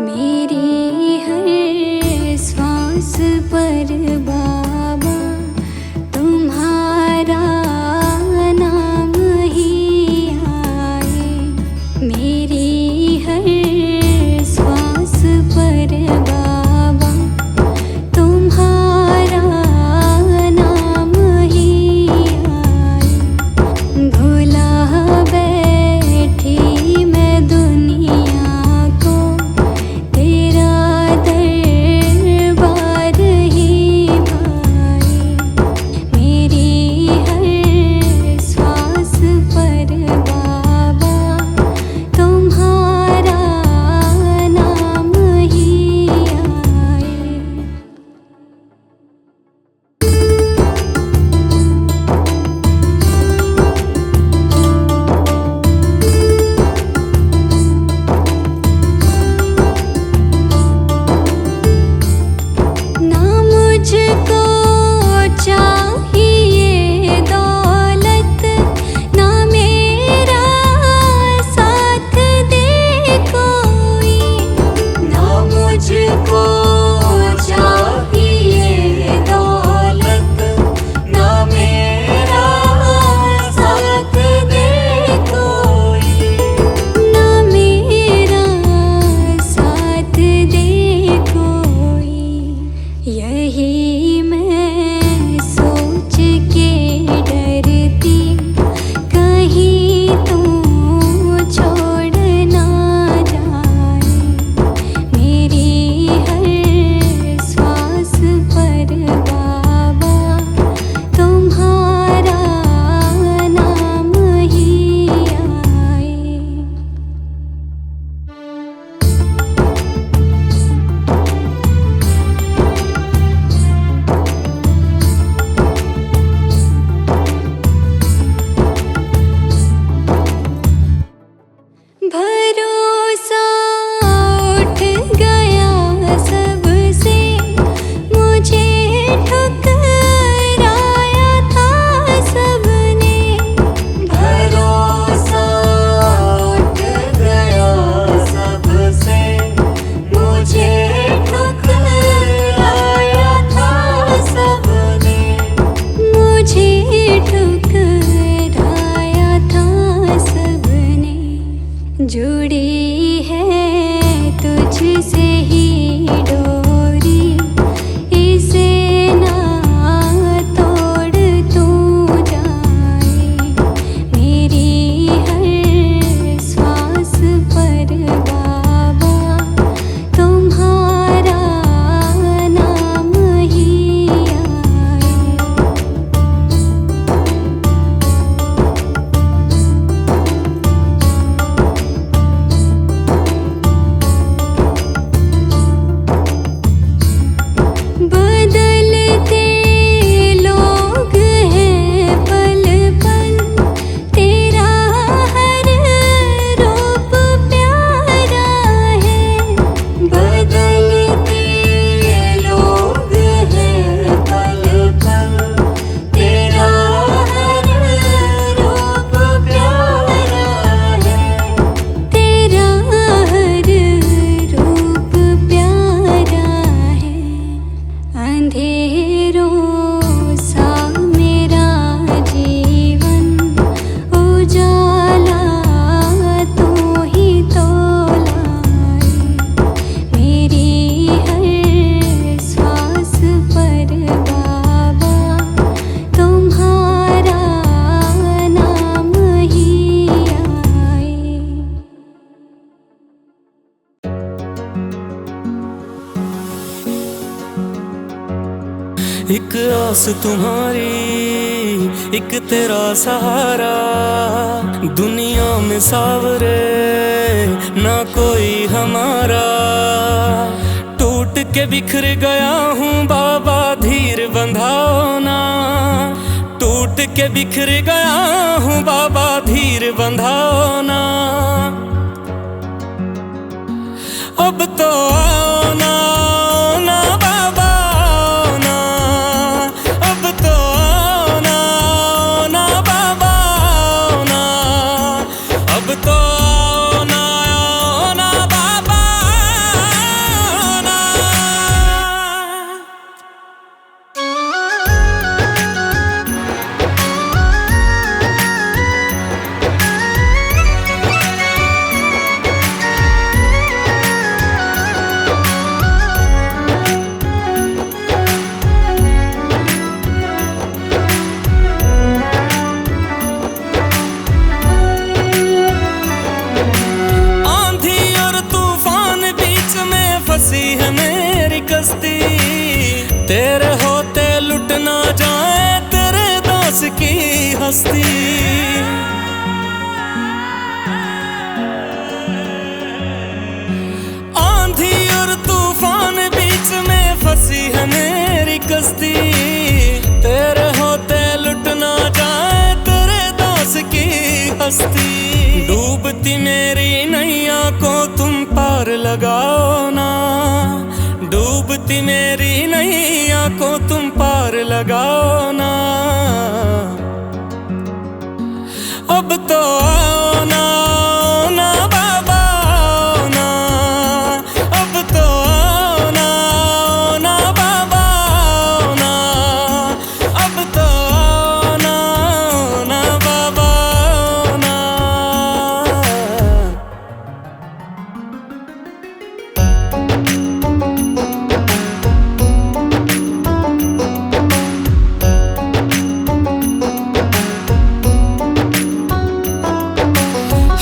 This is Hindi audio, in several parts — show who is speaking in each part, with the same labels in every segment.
Speaker 1: मेरी हर सांस पर बाबा तुम्हारा नाम ही आए। मेरी हर सांस पर बाबा तुम्हारा नाम ही आए। भुला बैठी मैं दुनिया को, तेरा दरबार ही भाए। मेरी हर सांस पर बाबा तुम्हारा नाम ही आए। ना मुझको चाहिए दौलत, ना मेरा साथ दे कोई। ना मुझको चाहिए दौलत, ना मेरा साथ दे कोई। ना मेरा साथ दे कोई। यही मैं सोच के डरती, कहीं तू छोड़ ना जाए। मेरी हर सांस पर बाबा तुम्हारा नाम ही आए। भरोसा उठ गया सबसे, मुझे ठुकराया था सबने। भरोसा उठ गया सबसे, मुझे ठुकराया था सबने। मुझे ठुकराया था सबने। जुड़ी है तुझसे ही डोरी, इसे ना तोड़ तू जाए। मेरी हर सांस पर बाबा तुम्हारा नाम ही आए। बदलते लोग हैं पल पल, तेरा हर रूप प्यारा है। बदलते लोग हैं पल पल, तेरा हर रूप प्यारा है। तेरा हर रूप प्यारा है। अंधेरों सा मेरा जीवन उजाला तू ही तो लाए। मेरी हर सांस पर बाबा तुम्हारा नाम ही आए।
Speaker 2: एक आस तुम्हारी, एक तेरा सहारा। दुनिया में सावरे ना कोई हमारा। टूट के बिखर गया हूँ बाबा, धीर बंधाओ ना। टूट के बिखर गया हूँ बाबा, धीर बंधाओ ना। अब तो आओ ना, आओ ना बाबा, आओ ना। अब तो आओ ना, आओ ना बाबा, आओ ना। अब तो आओ ना, आओ ना बाबा, आओ दास की हस्ती। आंधी और तूफान बीच में फंसी है मेरी कश्ती। तेरे होते लुट ना जाए तेरे दास की हस्ती। डूबती मेरी नैया को तुम पार लगाओ ना, डूबती मेरी नैया को तुम पार लगाओ ना। अब तो आओ ना, आओ ना बाबा आओ ना। अब तो आओ ना, आओ ना बाबा आओ ना। अब तो आओ ना, आओ ना बाबा आओ ना।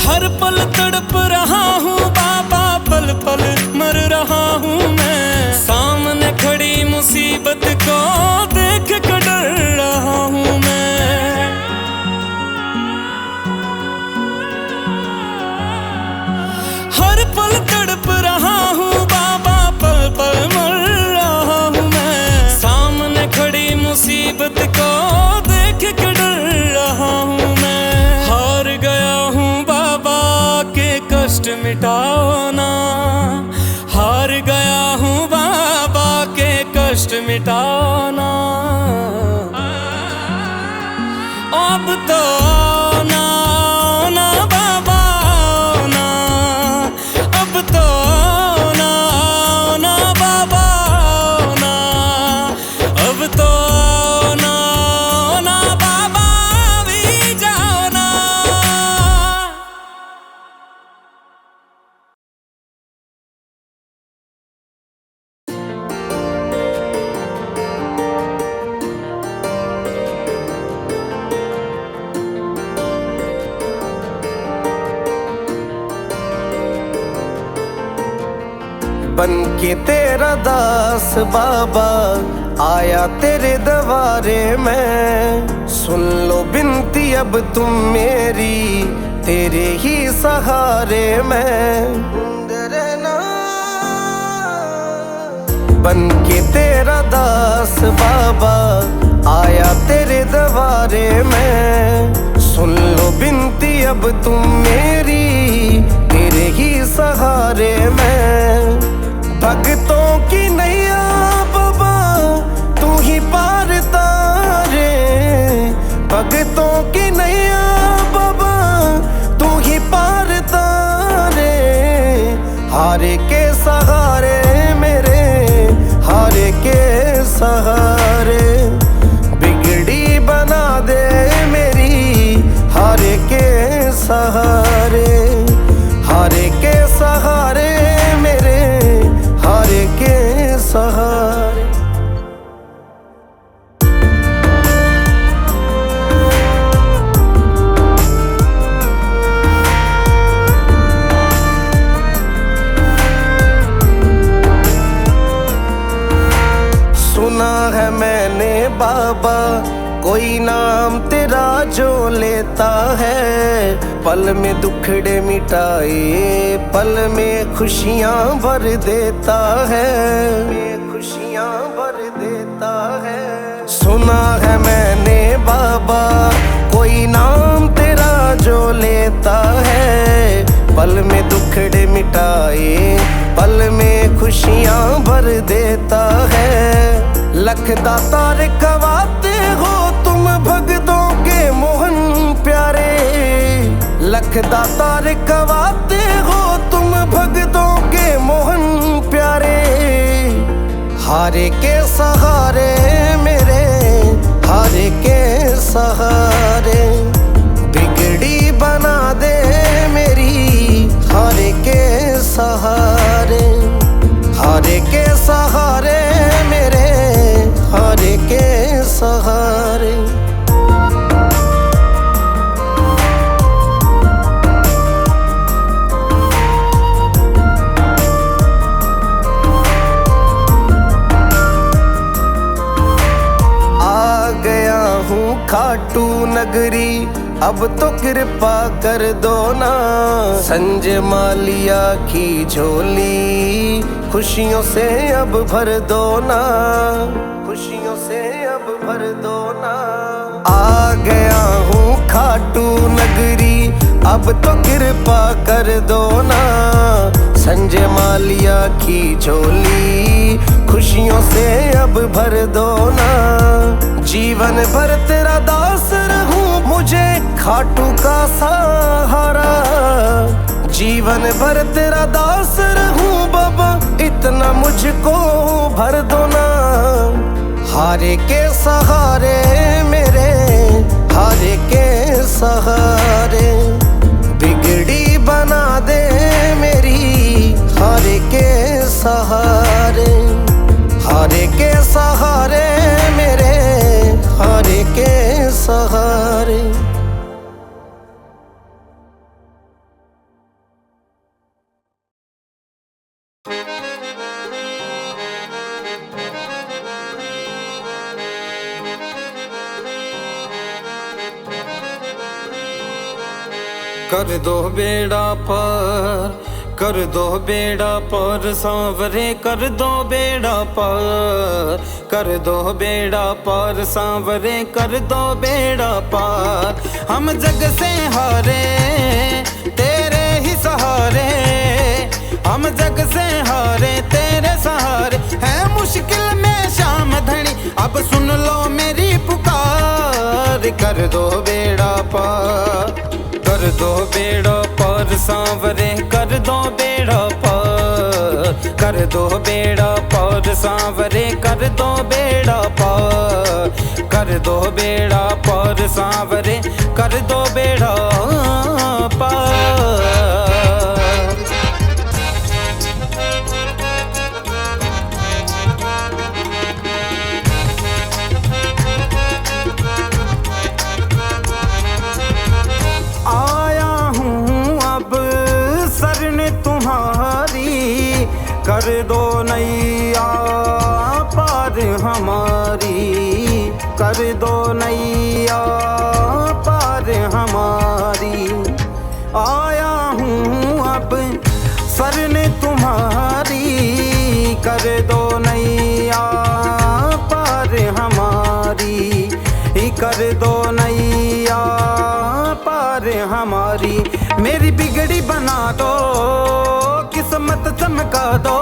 Speaker 2: हर पल तड़प रहा हूँ बाबा, पल पल मर रहा हूँ मैं। सामने खड़ी मुसीबत को देख कर डर रहा हूँ मैं। हर पल तड़प रहा हूँ बाबा, पल पल मर रहा हूँ मैं। सामने खड़ी मुसीबत को देख कर डर रहा हूँ मैं। हार गया हूँ बाबा के कष्ट मिटाओ ना, हार गया हूँ बाबा के कष्ट मिटाओ ना। अब तो आओ ना, आओ ना बाबा आओ ना। अब तो आओ ना, आओ ना बाबा आओ ना। अब तो आओ ना, आओ ना बाबा भी जाओ ना।
Speaker 3: बन के तेरा दास बाबा आया तेरे दरबारे में। सुन लो बिनती अब तुम मेरी, तेरे ही सहारे में रहना। बन के तेरा दास बाबा आया तेरे दरबारे में। सुन लो बिनती अब तुम मेरी, तेरे ही सहारे में। भक्तों की नैया बाबा तू ही पार तारे। भक्तों की नैया बाबा तू ही पार तारे। हारे के सहारे मेरे, हारे के सहारे। बिगड़ी बना दे मेरी, हारे के सहारे। हारे के सहारे मेरे, हारे के सहारे। सुना है मैंने बाबा कोई नाम तेरा जो लेता है, पल में दुखड़े मिटाए, पल में खुशियाँ भर देता है। खुशियाँ भर देता है। सुना है मैंने बाबा कोई नाम तेरा जो लेता है, पल में दुखड़े मिटाए, पल में खुशियाँ भर देता है। लख दातार कवाते हो तुम भगतों के मोहन प्यारे। लख दातार कवाते हो तुम भगतों के मोहन प्यारे। हारे के सहारे मेरे, हारे के सहारे। बिगड़ी बना दे मेरी, हारे के सहारे। हारे के सहारे मेरे, हारे के सहारे। आ गया हूँ खाट खाटू नगरी अब तो कृपा कर दो ना। संजय मालिया की झोली खुशियों से अब भर दो ना, खुशियों से अब भर दो ना। आ गया हूँ खाटू नगरी अब तो कृपा कर दो ना। संजय मालिया की झोली खुशियों से अब भर दो ना। जीवन भर तेरा दास रहूं मुझे खाटू का सहारा। जीवन भर तेरा दास रहूं बाबा इतना मुझको भर दो ना। हारे के सहारे मेरे, हारे के सहारे बिगड़ी बना दे मेरी। हारे के सहारे, हारे के सहारे मेरे, हारे के सहारे।
Speaker 2: कर दो बेड़ा पार, कर दो बेड़ा पार सांवरे, कर दो बेड़ा पार, कर दो बेड़ा पार सांवरे, कर दो बेड़ा पार। हम जग से हारे तेरे ही सहारे, हम जग से हारे तेरे सहारे। है मुश्किल में शाम धनी अब सुन लो मेरी पुकार। कर दो बेड़ा पार, कर दो बेड़ा पार सांवरे, कर दो बेड़ा पार, कर दो बेड़ा पार सांवरे, कर दो बेड़ा पार, कर दो बेड़ा पार सांवरे, कर दो बेड़ा पार। कर दो नैया पार हमारी, कर दो नैया पार हमारी। आया हूँ अब शरण तुम्हारी, कर दो नैया पार हमारी, कर दो नैया पार हमारी। मेरी बिगड़ी बना दो किस्मत चमका दो,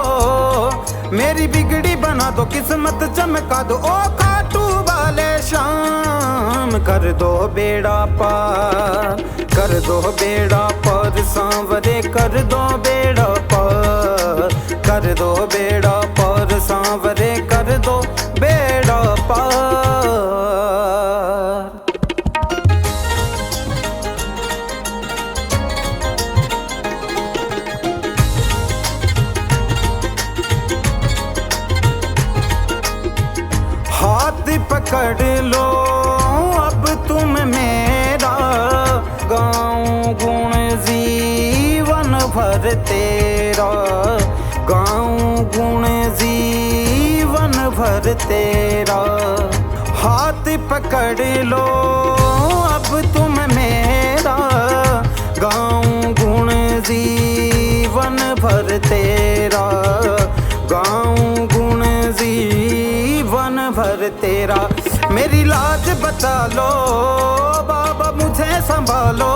Speaker 2: मेरी बिगड़ी बना दो किस्मत चमका दो। ओ खाटू वाले शाम कर दो बेड़ा पार, कर दो बेड़ा पार सांवरे, कर दो बेड़ा पार, कर दो बेड़ा पार सांवरे, कर दो बेड़ा पार। हाथ पकड़ लो अब तुम मेरा, गाऊं गुण जीवन भर तेरा, गाऊं गुण जीवन भर तेरा। हाथ पकड़ लो अब तुम मेरा, गाऊं गुण जीवन भर तेरा, गाऊं गुण जीवन भर तेरा। मेरी लाज बचा लो बाबा मुझे संभालो,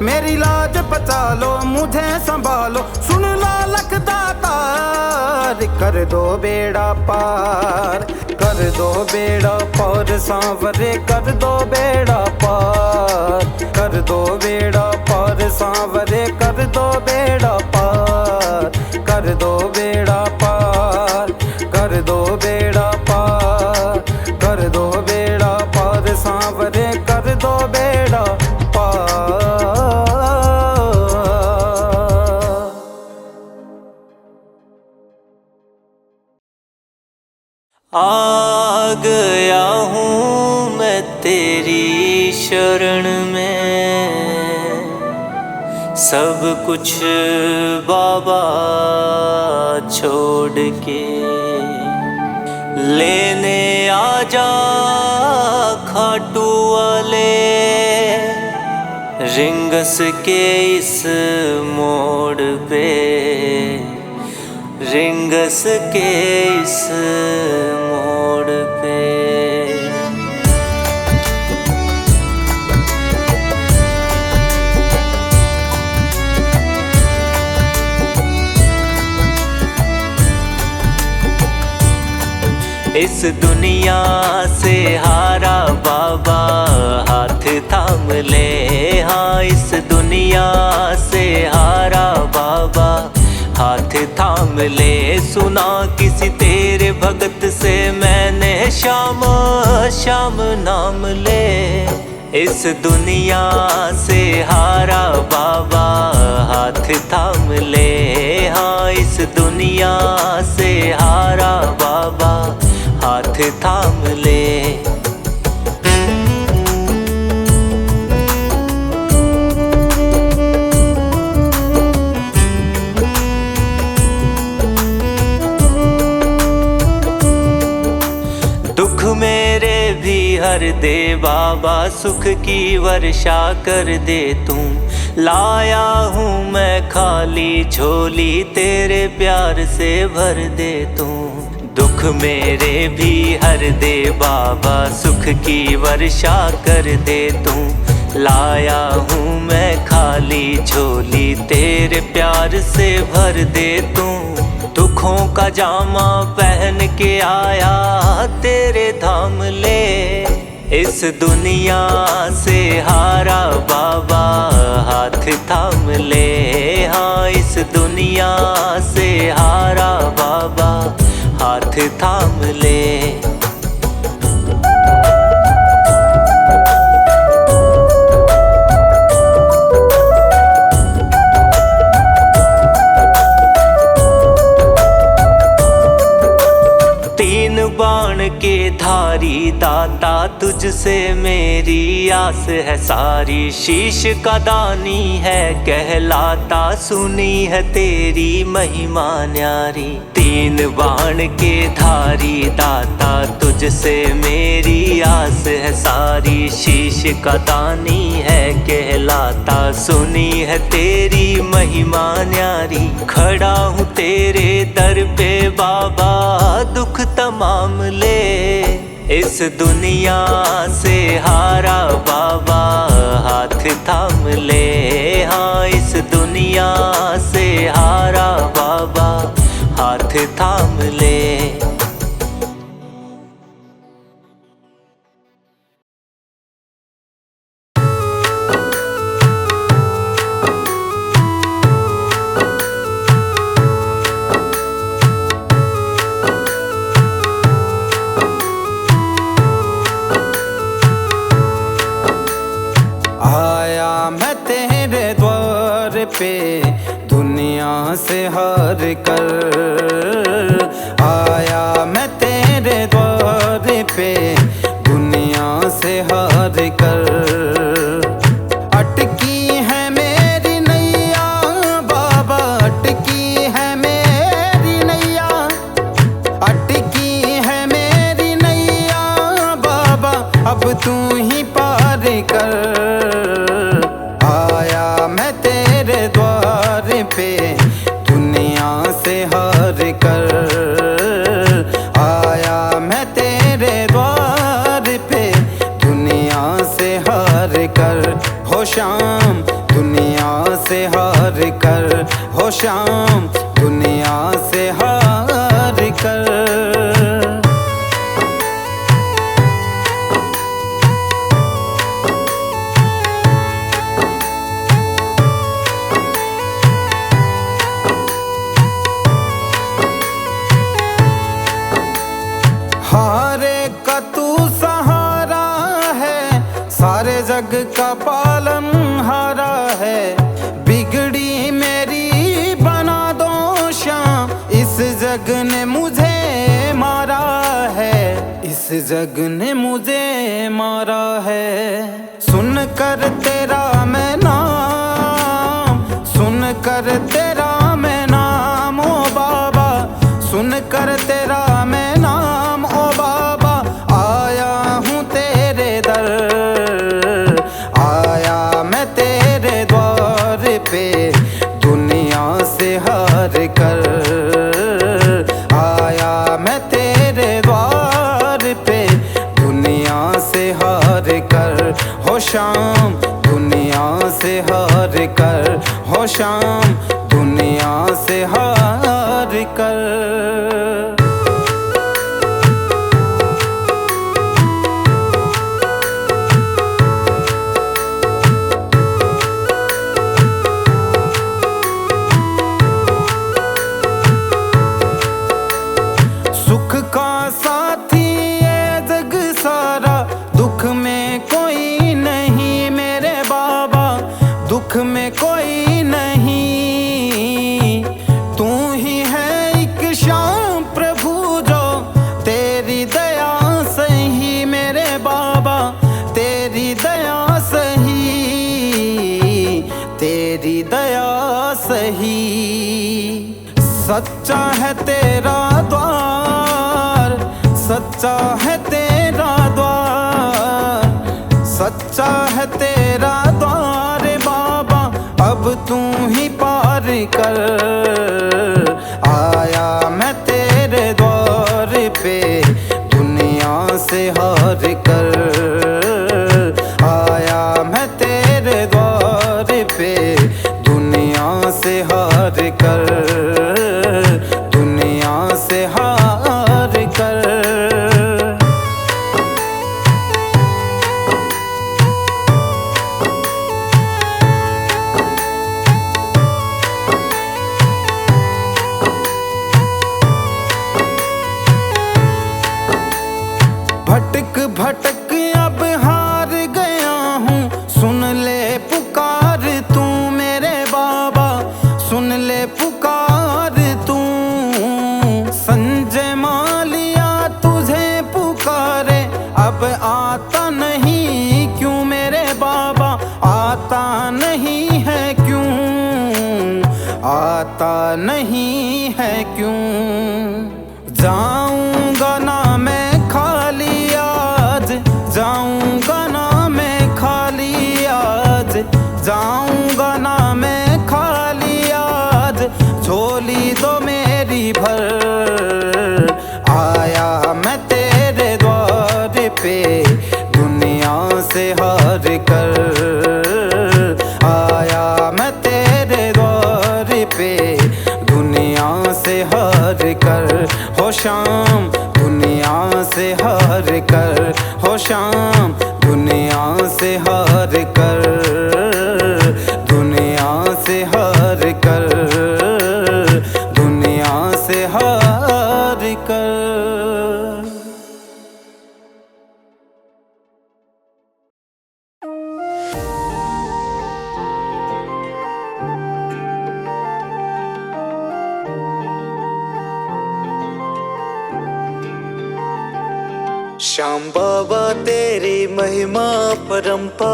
Speaker 2: मेरी लाज बचा लो मुझे संभालो। सुन लो लखदातार कर दो बेड़ा पार, कर दो बेड़ा पार सांवरे, कर दो बेड़ा पार, कर दो बेड़ा पार सांवरे, कर दो बेड़ा पार, कर दो बेड़ा पार, कर दो बेड़ा पार, कर दो बेड़ा पार सांवरे, कर दो बेड़ा पार।
Speaker 4: आ गया हूँ मैं तेरी शरण में, सब कुछ बाबा छोड़ के। लेने आजा खाटू वाले रिंगस के इस मोड़ पे, रिंगस के इस मोड़ पे। इस दुनिया से हारा बाबा हाथ थाम ले, हाँ इस दुनिया से हारा बाबा हाथ थाम ले। सुना किसी तेरे भगत से मैंने श्याम श्याम नाम ले। इस दुनिया से हारा बाबा हाथ थाम ले, हाँ इस दुनिया से हारा बाबा हाथ थाम ले। दुख मेरे भी हर दे बाबा, सुख की वर्षा कर दे तू। लाया हूँ मैं खाली झोली, तेरे प्यार से भर दे तू। दुख मेरे भी हर दे बाबा, सुख की वर्षा कर दे तू। लाया हूँ मैं खाली झोली, तेरे प्यार से भर दे तू। दुखों का जामा पहन के आया तेरे धाम ले। इस दुनिया से हारा बाबा हाथ थाम ले, हाँ इस दुनिया से हारा बाबा हाथ थाम ले। बाण के धारी दाता, तुझसे मेरी आस है सारी। शीश का दानी है कहलाता, सुनी है तेरी महिमा न्यारी। तीन बाण के धारी दाता, तुझसे मेरी आस है सारी। शीश का दानी है कहलाता, सुनी है तेरी महिमा न्यारी। खड़ा हूँ तेरे दर पे बाबा, दुख तमाम ले। इस दुनिया से हारा बाबा हाथ थाम ले, हाँ इस दुनिया से हारा बाबा हाथ थाम ले।
Speaker 3: पे दुनिया से हार कर आया मैं तेरे द्वार पे, दुनिया से हार कर। अटकी है मेरी नैया बाबा, अटकी है मेरी नैया, अटकी है मेरी नैया बाबा, अब तू ही पार कर। आया मैं तेरे द्वार पे दुनिया से हार कर, आया मैं तेरे द्वार पे दुनिया से हार कर। हो शाम दुनिया से हार कर, हो शाम दुनिया से हार कर। हारे का तू सहारा है, सारे जग का पालन हारा है। बिगड़ी मेरी बना दो शाम, इस जग ने मुझे मारा है, इस जग ने मुझे मारा है। सुन कर तेरा मैं नाम, सुन कर तेरा मैं नाम ओ बाबा, सुन कर तेरा मैं नाम ओ बाबा, आया हूँ तेरे दर पे दुनिया से हार कर आया मैं तेरे द्वार पे दुनिया से हार कर हो शाम दुनिया से हार कर हो शाम दुनिया से हार कर। सुख का साथी है जग सारा दुख में कोई नहीं मेरे बाबा दुख में कोई नहीं तू ही है एक शाम प्रभु जो तेरी दया सही मेरे बाबा तेरी दया सही तेरी दया सही। सच्चा है तेरा द्वार सच्चा है तेरा द्वार सच्चा है तेरा द्वार बाबा अब तू ही पार कर आया मैं तेरे द्वार पे दुनिया से हार कर आया मैं तेरे द्वार पे दुनिया से हार कर दुनिया से हार कर। भटक भटक अब हार गया हूँ सुन ले पुकार तू मेरे बाबा सुन ले पुकार तू संजय मालिया तुझे पुकारे अब आता नहीं क्यों मेरे बाबा आता नहीं है क्यों आता नहीं है क्यों। जाऊंगा ना मैं खाली आज जाऊंगा ना मैं खाली आज जाऊंगा ना मैं खाली आज झोली दो मेरी भर आया मैं तेरे द्वार पे दुनिया से हार कर आया मैं तेरे द्वार पे दुनिया से हार कर हो शाम दुनिया से हार कर हो शाम दुनिया से हार कर दुनिया से हार कर दुनिया से हार कर।
Speaker 4: श्याम बाबा तेरी महिमा परंपार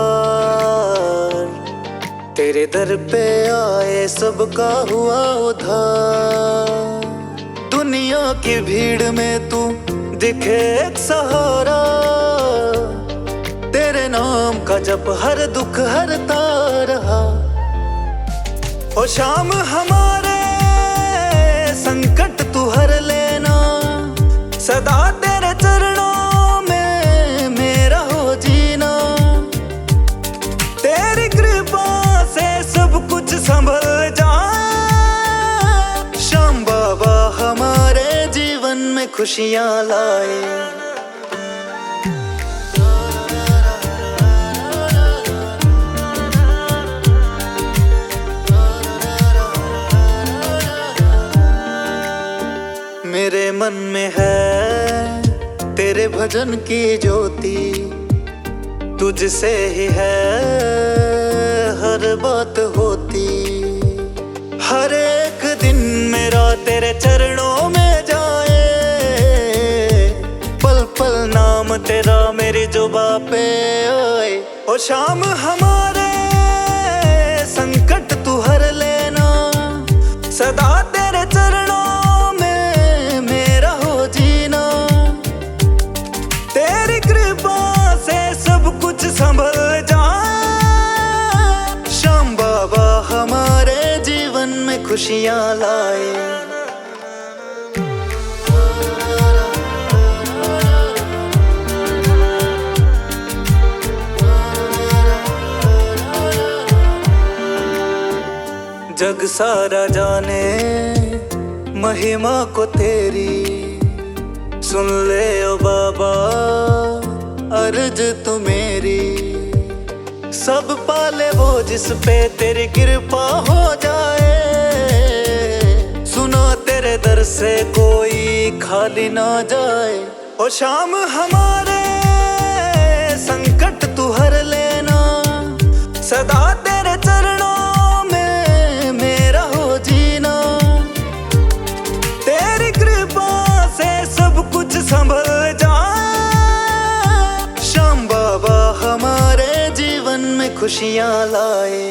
Speaker 4: तेरे दर पे आए सबका हुआ उद्धार दुनिया की भीड़ में तू दिखे एक सहारा तेरे नाम का जप हर दुख हरता रहा ओ श्याम हमारे संकट तू हर लेना सदा तेरे चरणों संभल जाए श्याम बाबा हमारे जीवन में खुशियां लाए। मेरे मन में है तेरे भजन की ज्योति तुझसे ही है हर बात होती हर एक दिन मेरा तेरे चरणों में जाए पल पल नाम तेरा मेरी जुबां पे आए ओ श्याम हमारे संकट तू हर लेना सदा तेरे चरणों में मेरा हो जीना तेरी कृपा से सब कुछ संभल जाए श्याम बाबा हमारे खुशियाँ लाए। जग सारा जाने महिमा को तेरी, सुन ले ओ बाबा अर्ज तू मेरी। सब पाले वो जिस पे तेरी कृपा हो जाए, सुनो तेरे दर से कोई खाली ना जाए। ओ शाम हमारे संकट तू हर लेना, सदा तेरे चरणों में मेरा हो जीना। तेरी कृपा से सब कुछ संभल जाए, श्याम बाबा हमारे जीवन में खुशियाँ लाए।